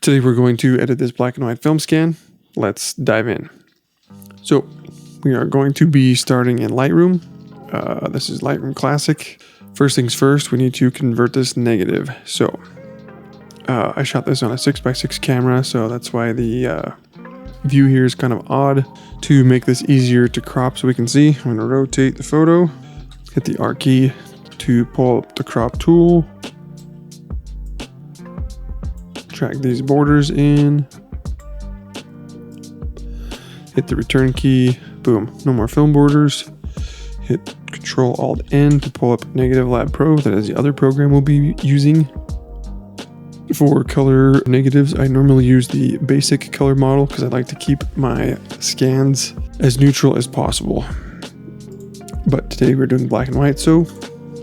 Today we're going to edit this black and white film scan. Let's dive in. So we are going to be starting in Lightroom. This is Lightroom Classic. First things first, we need to convert this negative. So I shot this on a 6x6 camera, so that's why the view here is kind of odd. To make this easier to crop so we can see, I'm going to rotate the photo, hit the R key to pull up the crop tool, drag these borders in, hit the return key, boom, no more film borders. Hit Ctrl-Alt-N to pull up Negative Lab Pro, that is the other program we'll be using. For color negatives, I normally use the basic color model because I like to keep my scans as neutral as possible. But today we're doing black and white, so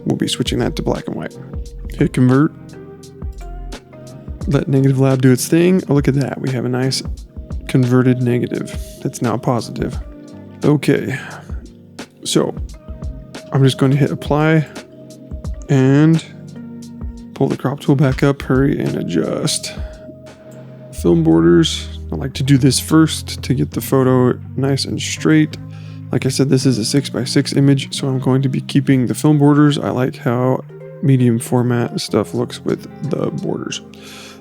we'll be switching that to black and white. Hit convert. Let Negative Lab do its thing. Oh, look at that. We have a nice converted negative that's now positive. Okay. So I'm just going to hit apply and pull the crop tool back up, hurry and adjust film borders. I like to do this first to get the photo nice and straight. Like I said, this is a 6x6 image, so I'm going to be keeping the film borders. I like how medium format stuff looks with the borders.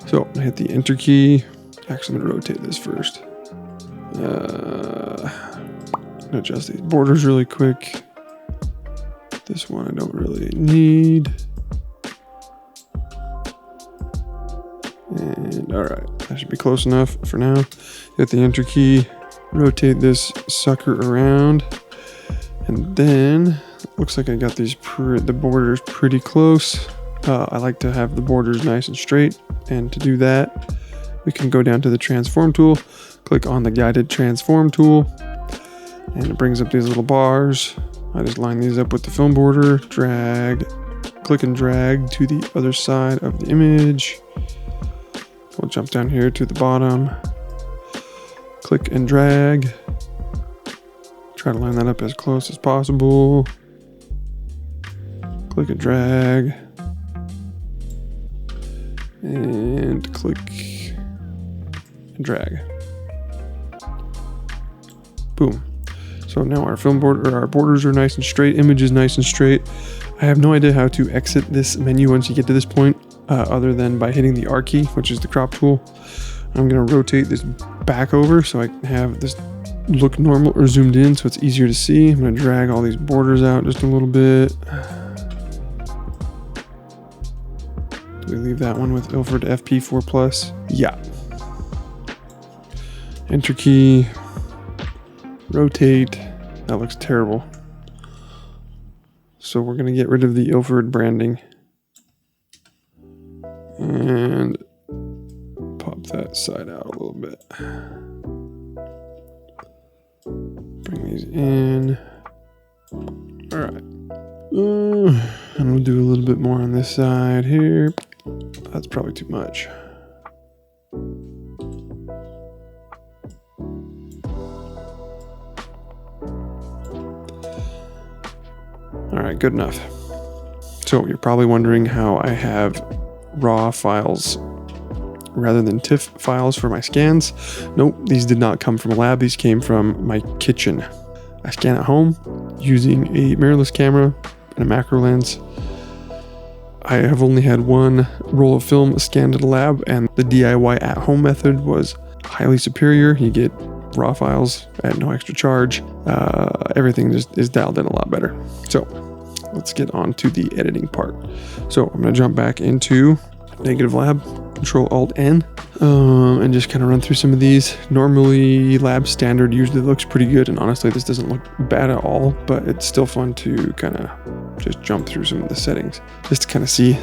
So I hit the enter key. Actually, I'm gonna rotate this first. Adjust these borders really quick. This one I don't really need. And all right, that should be close enough for now. Hit the enter key, rotate this sucker around, and then looks like I got these the borders pretty close. I like to have the borders nice and straight, and to do that, we can go down to the transform tool, click on the guided transform tool, and it brings up these little bars. I just line these up with the film border, drag, click and drag to the other side of the image. We'll jump down here to the bottom, click and drag, try to line that up as close as possible, click and drag, and click and drag. Boom. So now our film border, our borders are nice and straight, image is nice and straight. I have no idea how to exit this menu once you get to this point, other than by hitting the R key, which is the crop tool. I'm gonna rotate this back over so I can have this look normal or zoomed in so it's easier to see. I'm gonna drag all these borders out just a little bit. Do we leave that one with Ilford FP4 Plus? Yeah. Enter key, rotate. That looks terrible. So we're gonna get rid of the Ilford branding and pop that side out a little bit. Bring these in. All right. And we'll do a little bit more on this side here. That's probably too much. All right, good enough. So you're probably wondering how I have raw files rather than TIFF files for my scans. Nope, these did not come from a lab. These came from my kitchen. I scan at home using a mirrorless camera and a macro lens. I have only had one roll of film scanned at a lab, and the DIY at home method was highly superior. You get raw files at no extra charge. Everything just is dialed in a lot better. So let's get on to the editing part. So I'm going to jump back into Negative Lab, Ctrl-Alt-N, and just kind of run through some of these. Normally, lab standard usually looks pretty good, and honestly, this doesn't look bad at all, but it's still fun to kind of just jump through some of the settings, just to kind of see,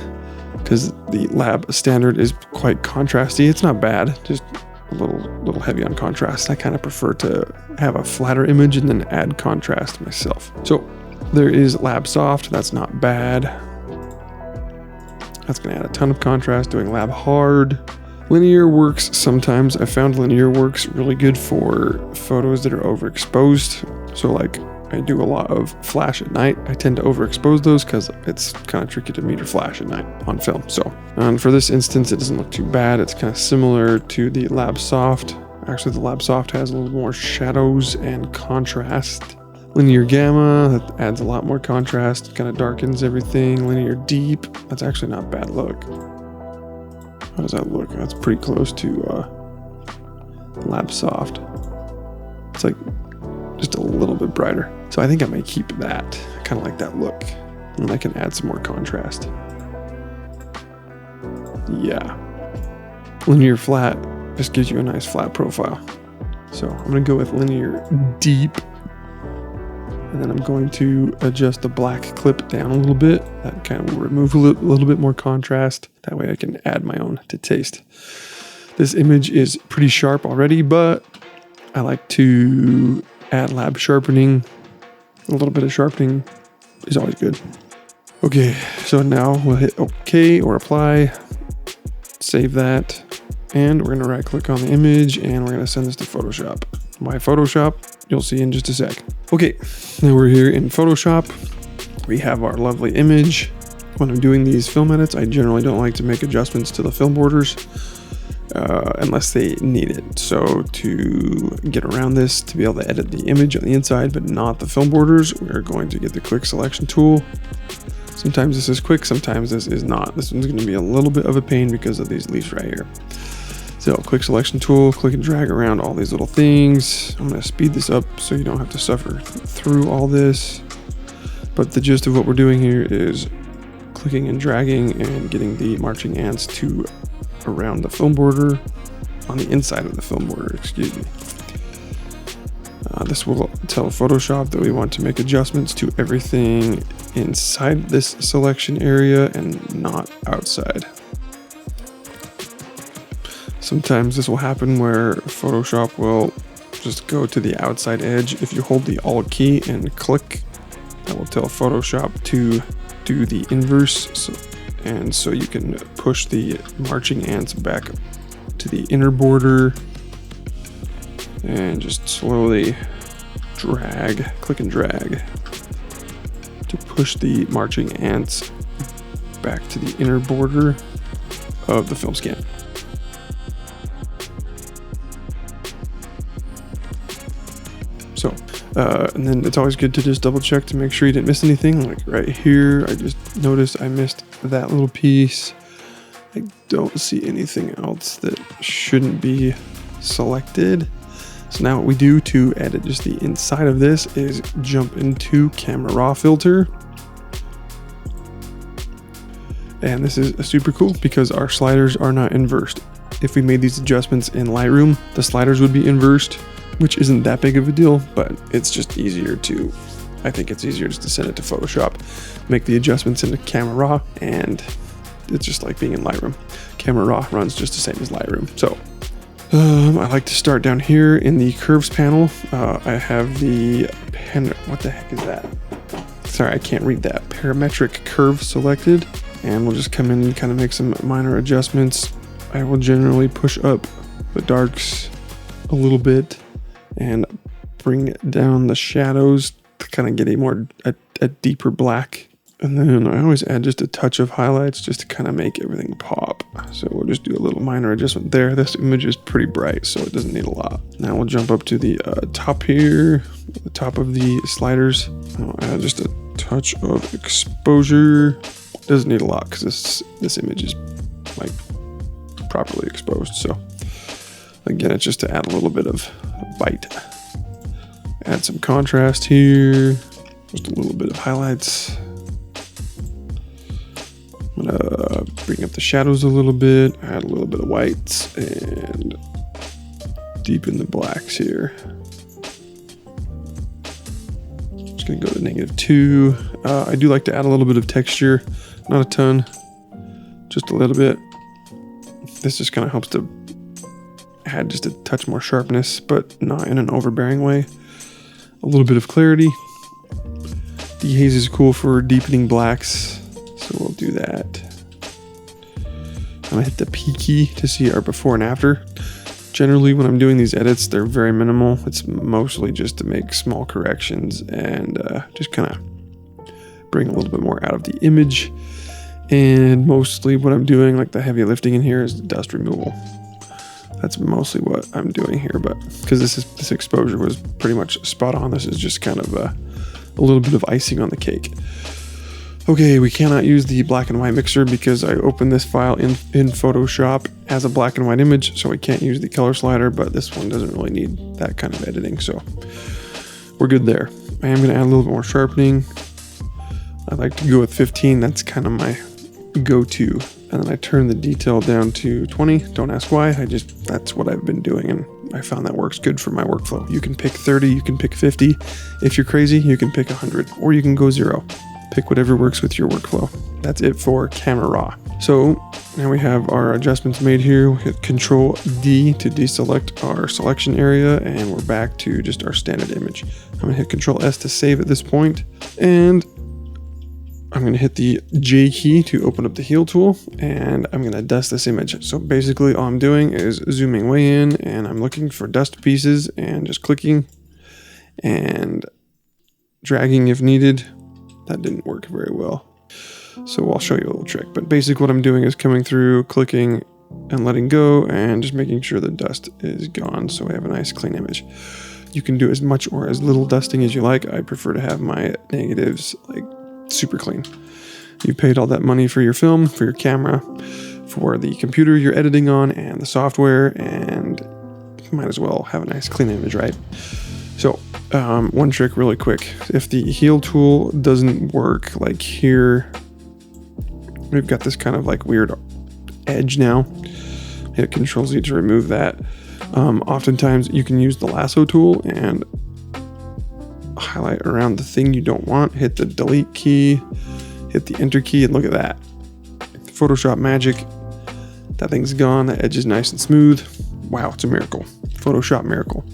because the lab standard is quite contrasty. It's not bad, just a little heavy on contrast. I kind of prefer to have a flatter image and then add contrast myself. So there is Lab Soft, that's not bad. That's gonna add a ton of contrast. Doing Lab Hard. Linear works sometimes. I found linear works really good for photos that are overexposed. So like I do a lot of flash at night. I tend to overexpose those because it's kind of tricky to meter flash at night on film. So for this instance, it doesn't look too bad. It's kind of similar to the Lab Soft. Actually, the Lab Soft has a little more shadows and contrast. Linear Gamma, that adds a lot more contrast, kind of darkens everything. Linear Deep, that's actually not a bad look. How does that look? That's pretty close to Lab Soft. It's like just a little bit brighter. So I think I may keep that. I kind of like that look. And I can add some more contrast. Yeah. Linear Flat just gives you a nice flat profile. So I'm going to go with Linear Deep. And then I'm going to adjust the black clip down a little bit. That kind of will remove a little bit more contrast. That way I can add my own to taste. This image is pretty sharp already, but I like to add lab sharpening. A little bit of sharpening is always good. Okay, so now we'll hit OK or apply. Save that. And we're going to right click on the image and we're going to send this to Photoshop. My Photoshop, you'll see in just a sec. Okay, now we're here in Photoshop. We have our lovely image. When I'm doing these film edits, I generally don't like to make adjustments to the film borders unless they need it. So to get around this, to be able to edit the image on the inside but not the film borders, we're going to get the quick selection tool. Sometimes this is quick, sometimes this is not. This one's going to be a little bit of a pain because of these leaves right here. So quick selection tool, click and drag around all these little things. I'm going to speed this up so you don't have to suffer through all this. But the gist of what we're doing here is clicking and dragging and getting the marching ants to around the film border, on the inside of the film border, excuse me. This will tell Photoshop that we want to make adjustments to everything inside this selection area and not outside. Sometimes this will happen where Photoshop will just go to the outside edge. If you hold the Alt key and click, that will tell Photoshop to do the inverse. So you can push the marching ants back to the inner border and just slowly drag, click and drag to push the marching ants back to the inner border of the film scan. So, and then it's always good to just double check to make sure you didn't miss anything. Like right here, I just noticed I missed that little piece. I don't see anything else that shouldn't be selected. So now what we do to edit just the inside of this is jump into Camera Raw filter. And this is super cool because our sliders are not inversed. If we made these adjustments in Lightroom, the sliders would be inversed, which isn't that big of a deal, but it's just easier to, I think it's easier just to send it to Photoshop, make the adjustments into Camera Raw, and it's just like being in Lightroom. Camera Raw runs just the same as Lightroom. So I like to start down here in the curves panel. I have the what the heck is that? Sorry, I can't read that. Parametric curve selected, and we'll just come in and kind of make some minor adjustments. I will generally push up the darks a little bit and bring down the shadows to kind of get a deeper black. And then I always add just a touch of highlights just to kind of make everything pop. So we'll just do a little minor adjustment there. This image is pretty bright, so it doesn't need a lot. Now we'll jump up to the top here, the top of the sliders. I'll add just a touch of exposure. Doesn't need a lot because this image is like properly exposed. So again, it's just to add a little bit of bite. Add some contrast here, just a little bit of highlights. I'm gonna bring up the shadows a little bit, add a little bit of whites, and deepen the blacks here. Just gonna go to -2. I do like to add a little bit of texture, not a ton, just a little bit. This just kind of helps to add just a touch more sharpness, but not in an overbearing way. A little bit of clarity. Dehaze is cool for deepening blacks, so we'll do that. I'm gonna hit the P key to see our before and after. Generally, when I'm doing these edits, they're very minimal. It's mostly just to make small corrections and just kind of bring a little bit more out of the image. And mostly what I'm doing, like the heavy lifting in here, is dust removal. That's mostly what I'm doing here, but because this exposure was pretty much spot on, this is just kind of a little bit of icing on the cake. Okay, we cannot use the black and white mixer because I opened this file in Photoshop as a black and white image, so we can't use the color slider, but this one doesn't really need that kind of editing, so we're good there. I am going to add a little bit more sharpening. I like to go with 15, that's kind of my go-to. And then I turn the detail down to 20. Don't ask why, that's what I've been doing, and I found that works good for my workflow. You can pick 30, you can pick 50. If you're crazy, you can pick 100, or you can go 0. Pick whatever works with your workflow. That's it for Camera Raw. So now we have our adjustments made here. We hit Control D to deselect our selection area, and we're back to just our standard image. I'm gonna hit Control S to save at this point, and I'm gonna hit the J key to open up the heal tool, and I'm gonna dust this image. So basically all I'm doing is zooming way in, and I'm looking for dust pieces and just clicking and dragging if needed. That didn't work very well, so I'll show you a little trick. But basically what I'm doing is coming through, clicking and letting go, and just making sure the dust is gone so we have a nice clean image. You can do as much or as little dusting as you like. I prefer to have my negatives like super clean. You paid all that money for your film, for your camera, for the computer you're editing on, and the software, and you might as well have a nice clean image, right? So one trick really quick. If the heal tool doesn't work, like here, we've got this kind of like weird edge now. Hit Control Z to remove that. Oftentimes you can use the lasso tool and highlight around the thing you don't want. Hit the delete key, hit the enter key, and look at that. Photoshop magic. That thing's gone. The edge is nice and smooth. Wow, it's a miracle. Photoshop miracle.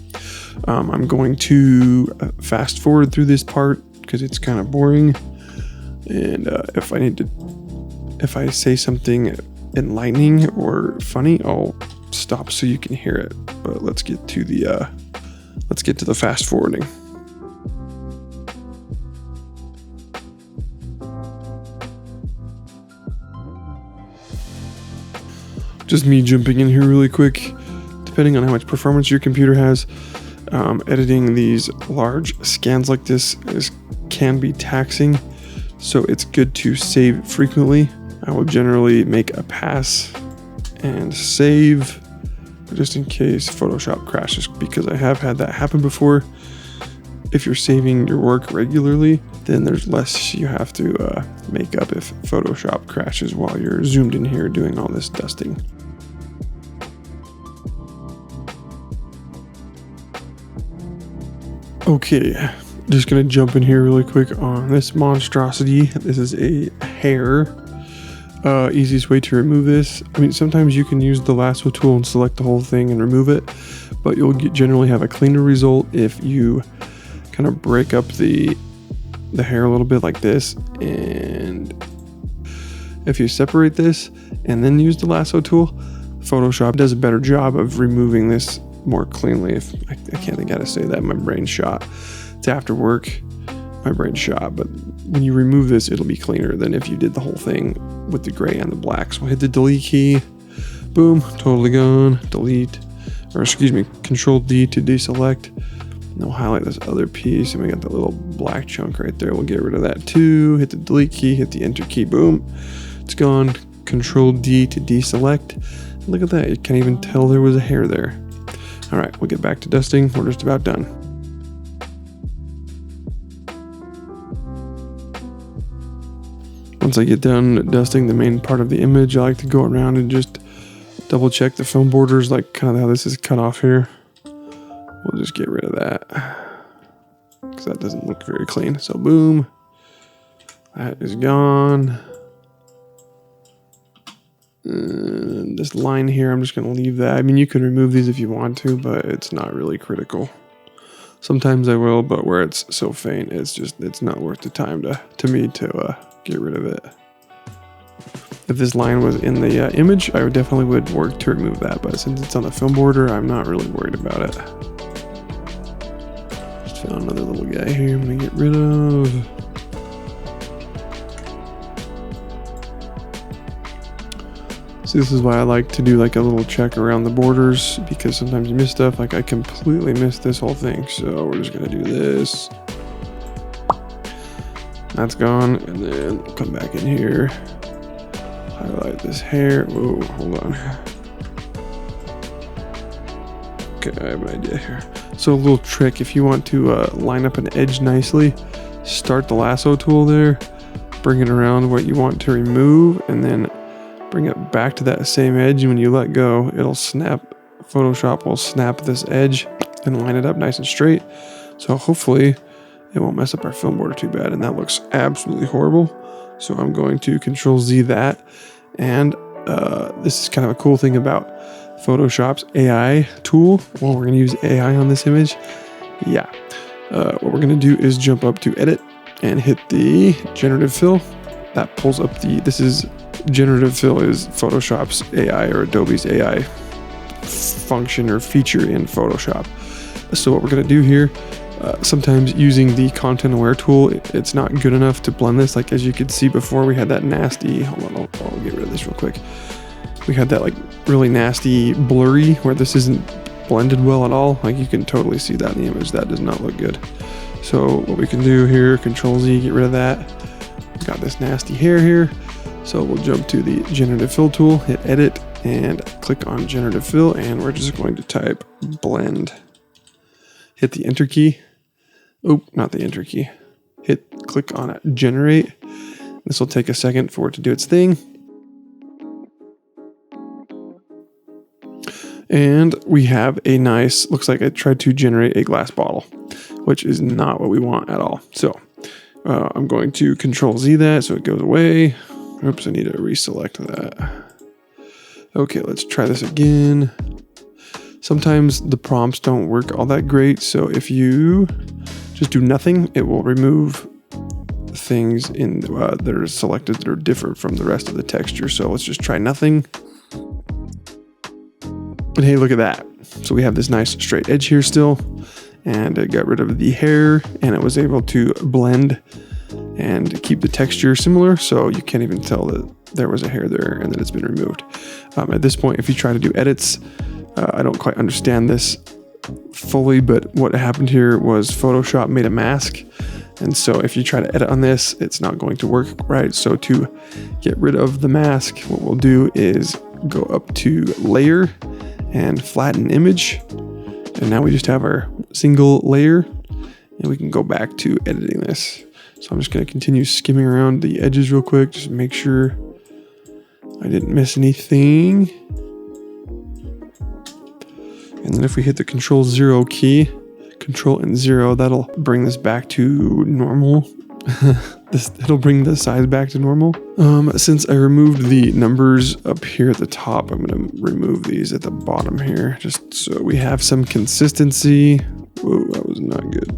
I'm going to fast forward through this part because it's kind of boring. And if I say something enlightening or funny, I'll stop so you can hear it. But let's get to the fast forwarding. Just me jumping in here really quick. Depending on how much performance your computer has, editing these large scans like this can be taxing, so it's good to save frequently. I will generally make a pass and save just in case Photoshop crashes, because I have had that happen before. If you're saving your work regularly, then there's less you have to make up if Photoshop crashes while you're zoomed in here doing all this dusting. Okay, just gonna jump in here really quick on this monstrosity. This is a hair. Easiest way to remove this. I mean, sometimes you can use the lasso tool and select the whole thing and remove it, but you'll generally have a cleaner result if you kind of break up the hair a little bit like this, and if you separate this and then use the lasso tool, Photoshop does a better job of removing this more cleanly. If I can't think how to say that, my brain's shot. It's after work, my brain's shot, but when you remove this, it'll be cleaner than if you did the whole thing with the gray and the black. So hit the delete key, boom, totally gone. Delete, or excuse me, Control D to deselect. And we'll highlight this other piece, and we got that little black chunk right there. We'll get rid of that too. Hit the delete key, hit the enter key, boom, it's gone. Control D to deselect. Look at that, you can't even tell there was a hair there. All right, we'll get back to dusting. We're just about done. Once I get done dusting the main part of the image, I like to go around and just double check the film borders, like kind of how this is cut off here. We'll just get rid of that because that doesn't look very clean. So boom, that is gone. This line here, I'm just going to leave that. I mean, you can remove these if you want to, but it's not really critical. Sometimes I will, but where it's so faint, it's not worth the time to me to get rid of it. If this line was in the image, I would definitely work to remove that, but since it's on the film border, I'm not really worried about it. Just found another little guy here I'm gonna get rid of. So this is why I like to do like a little check around the borders, because sometimes you miss stuff. Like I completely missed this whole thing, so we're just gonna do this. That's gone, and then come back in here. Highlight this hair. Whoa, hold on. Okay, I have an idea here. So a little trick, if you want to line up an edge nicely, start the lasso tool there, bring it around what you want to remove, and then bring it back to that same edge. And when you let go, it'll snap. Photoshop will snap this edge and line it up nice and straight. So hopefully it won't mess up our film border too bad. And that looks absolutely horrible. So I'm going to Control Z that. And this is kind of a cool thing about Photoshop's AI tool. Well, we're going to use AI on this image. Yeah. What we're going to do is jump up to Edit and hit the Generative Fill. That pulls up this is Generative Fill is Photoshop's AI or Adobe's AI function or feature in Photoshop. So what we're going to do here, sometimes using the Content Aware tool, it's not good enough to blend this. Like as you could see before, we had that nasty, hold on, I'll get rid of this real quick. We had that like really nasty blurry where this isn't blended well at all. Like you can totally see that in the image. That does not look good. So what we can do here, Control Z, get rid of that. We've got this nasty hair here. So we'll jump to the Generative Fill tool, hit Edit, and click on Generative Fill, and we're just going to type blend. Hit the Enter key. Oh, not the Enter key. Click on Generate. This will take a second for it to do its thing. And we have a nice, looks like it tried to generate a glass bottle, which is not what we want at all. So I'm going to Control Z that so it goes away. Oops, I need to reselect that. Okay, let's try this again. Sometimes the prompts don't work all that great, so if you just do nothing, it will remove things in that are selected that are different from the rest of the texture. So let's just try nothing. And hey, look at that. So we have this nice straight edge here still, and it got rid of the hair, and it was able to blend and keep the texture similar, so you can't even tell that there was a hair there and that it's been removed. At this point, if you try to do edits, I don't quite understand this fully, but what happened here was Photoshop made a mask, and so if you try to edit on this, it's not going to work right. So to get rid of the mask, what we'll do is go up to Layer and Flatten Image, and now we just have our single layer, and we can go back to editing this. So I'm just going to continue skimming around the edges real quick, just make sure I didn't miss anything. And then if we hit the Control 0 key, Control and 0, that'll bring this back to normal. It'll bring the size back to normal. Since I removed the numbers up here at the top, I'm going to remove these at the bottom here, just so we have some consistency. Whoa, that was not good.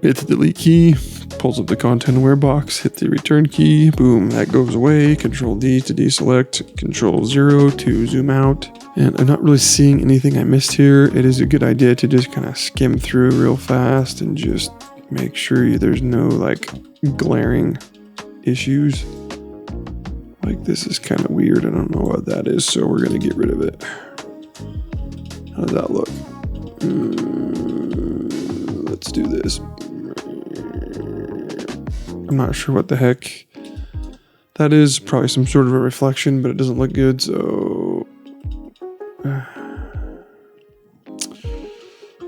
Hit the delete key, pulls up the content aware box, hit the return key, boom, that goes away. Control D to deselect, Control 0 to zoom out. And I'm not really seeing anything I missed here. It is a good idea to just kind of skim through real fast and just make sure there's no like glaring issues. Like this is kind of weird. I don't know what that is, so we're gonna get rid of it. How does that look? Let's do this. I'm not sure what the heck that is. Probably some sort of a reflection, but it doesn't look good, so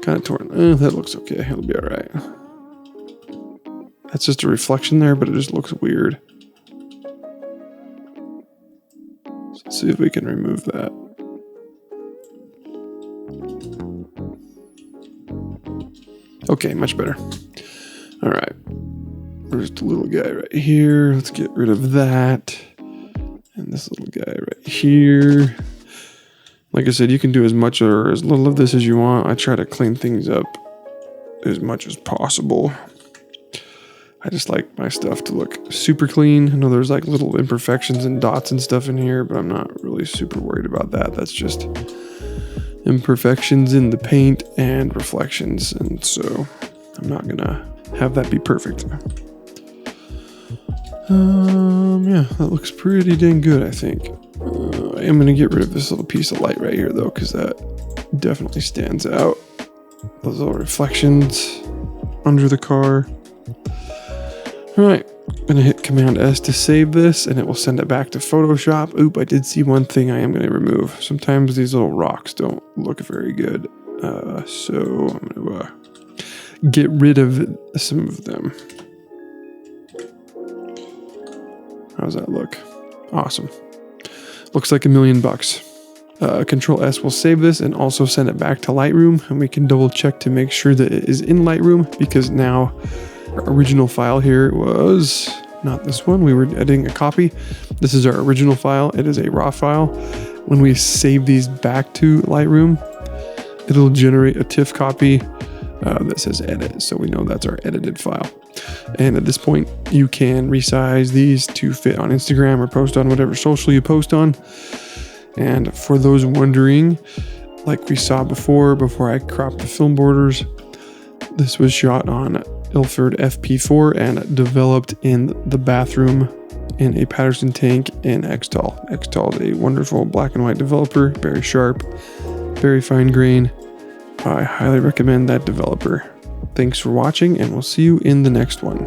kind of torn. That looks okay. It'll be all right. That's just a reflection there, but it just looks weird. So let's see if we can remove that. Okay, much better. All right. There's a little guy right here. Let's get rid of that. And this little guy right here. Like I said, you can do as much or as little of this as you want. I try to clean things up as much as possible. I just like my stuff to look super clean. I know there's like little imperfections and dots and stuff in here, but I'm not really super worried about that. That's just imperfections in the paint and reflections, and so I'm not gonna have that be perfect. Yeah, that looks pretty dang good, I think. I am gonna get rid of this little piece of light right here though, because that definitely stands out. Those little reflections under the car. All right, I'm gonna hit Command S to save this, and it will send it back to Photoshop. Oop, I did see one thing I am gonna remove. Sometimes these little rocks don't look very good, so I'm gonna get rid of some of them. How's that look? Awesome. Looks like $1 million. Control S will save this and also send it back to Lightroom, and we can double check to make sure that it is in Lightroom, because now our original file here was not this one. We were editing a copy. This is our original file. It is a raw file. When we save these back to Lightroom, it'll generate a TIFF copy that says edit. So we know that's our edited file. And at this point, you can resize these to fit on Instagram or post on whatever social you post on. And for those wondering, like we saw before I cropped the film borders, this was shot on Ilford FP4 and developed in the bathroom in a Patterson tank in Xtol. Xtol is a wonderful black and white developer, very sharp, very fine grain. I highly recommend that developer. Thanks for watching, and we'll see you in the next one.